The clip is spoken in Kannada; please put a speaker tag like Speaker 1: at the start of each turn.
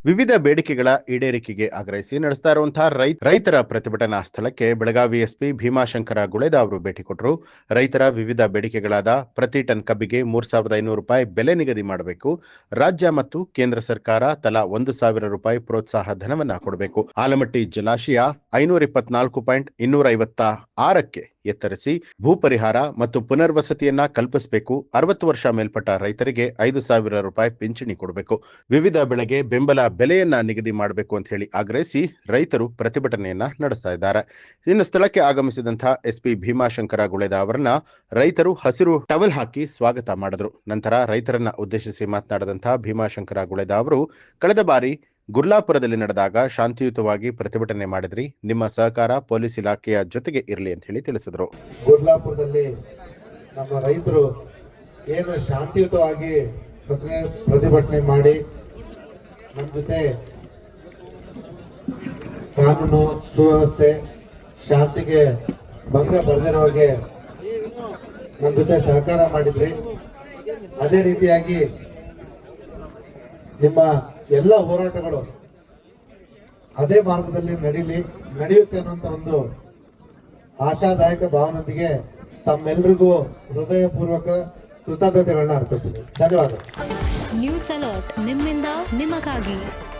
Speaker 1: ವಿವಿಧ ಬೇಡಿಕೆಗಳ ಈಡೇರಿಕೆಗೆ ಆಗ್ರಹಿಸಿ ನಡೆಸ್ತಾ ಇರುವಂತಹ ರೈತರ ಪ್ರತಿಭಟನಾ ಸ್ಥಳಕ್ಕೆ ಬೆಳಗಾವಿ ಎಸ್ಪಿ ಭೀಮಾಶಂಕರ ಗುಳೇದ ಅವರು ಭೇಟಿ ಕೊಟ್ಟರು. ರೈತರ ವಿವಿಧ ಬೇಡಿಕೆಗಳಾದ ಪ್ರತಿ ಟನ್ ಕಬ್ಬಿಗೆ 3,500 ರೂಪಾಯಿ ಬೆಲೆ ನಿಗದಿ ಮಾಡಬೇಕು, ರಾಜ್ಯ ಮತ್ತು ಕೇಂದ್ರ ಸರ್ಕಾರ ತಲಾ 1,000 ರೂಪಾಯಿ ಪ್ರೋತ್ಸಾಹ ಧನವನ್ನ ಕೊಡಬೇಕು, ಆಲಮಟ್ಟಿ ಜಲಾಶಯ 524.256ಕ್ಕೆ ಎತ್ತರಿಸಿ ಭೂ ಪರಿಹಾರ ಮತ್ತು ಪುನರ್ವಸತಿಯನ್ನ ಕಲ್ಪಿಸಬೇಕು, 60 ವರ್ಷ ಮೇಲ್ಪಟ್ಟ ರೈತರಿಗೆ 5,000 ರೂಪಾಯಿ ಪಿಂಚಣಿ ಕೊಡಬೇಕು, ವಿವಿಧ ಬೆಳೆಗೆ ಬೆಂಬಲ ಬೆಲೆಯನ್ನ ನಿಗದಿ ಮಾಡಬೇಕು ಅಂತ ಹೇಳಿ ಆಗ್ರಹಿಸಿ ರೈತರು ಪ್ರತಿಭಟನೆಯನ್ನ ನಡೆಸ್ತಾ ಇದ್ದಾರೆ. ಇನ್ನು ಸ್ಥಳಕ್ಕೆ ಆಗಮಿಸಿದಂತಹ ಎಸ್ಪಿ ಭೀಮಾಶಂಕರ ಗುಳೇದ ಅವರನ್ನ ರೈತರು ಹಸಿರು ಟವಲ್ ಹಾಕಿ ಸ್ವಾಗತ ಮಾಡಿದ್ರು. ನಂತರ ರೈತರನ್ನ ಉದ್ದೇಶಿಸಿ ಮಾತನಾಡಿದಂತಹ ಭೀಮಾಶಂಕರ ಗುಳೇದ ಅವರು, ಕಳೆದ ಬಾರಿ ಗುರ್ಲಾಪುರದಲ್ಲಿ ನಡೆದಾಗ ಶಾಂತಿಯುತವಾಗಿ ಪ್ರತಿಭಟನೆ ಮಾಡಿದ್ರಿ, ನಿಮ್ಮ ಸಹಕಾರ ಪೊಲೀಸ್ ಇಲಾಖೆಯ ಜೊತೆಗೆ ಇರಲಿ ಅಂತ ಹೇಳಿ ತಿಳಿಸಿದ್ರು.
Speaker 2: ಗುರ್ಲಾಪುರದಲ್ಲಿ ನಮ್ಮ ರೈತರು ಏನು ಶಾಂತಿಯುತವಾಗಿ ಪ್ರತಿಭಟನೆ ಮಾಡಿ ನಮ್ಮ ಜೊತೆ ಕಾನೂನು ಸುವ್ಯವಸ್ಥೆ ಶಾಂತಿಗೆ ಭಂಗ ಬರದಿರೋ ಹಾಗೆ ನಮ್ಮ ಜೊತೆ ಸಹಕಾರ ಮಾಡಿದ್ರಿ. ಅದೇ ರೀತಿಯಾಗಿ ನಿಮ್ಮ ಎಲ್ಲ ಹೋರಾಟಗಳು ಅದೇ ಮಾರ್ಗದಲ್ಲಿ ನಡೆಯುತ್ತೆ ಅನ್ನುವಂಥ ಒಂದು ಆಶಾದಾಯಕ ಭಾವನೊಂದಿಗೆ ತಮ್ಮೆಲ್ಲರಿಗೂ ಹೃದಯಪೂರ್ವಕ ಕೃತಜ್ಞತೆಗಳನ್ನ ಅರ್ಪಿಸ್ತೀನಿ. ಧನ್ಯವಾದ.
Speaker 3: ನ್ಯೂಸ್ ಅಲರ್ಟ್, ನಿಮ್ಮಿಂದ ನಿಮಗಾಗಿ.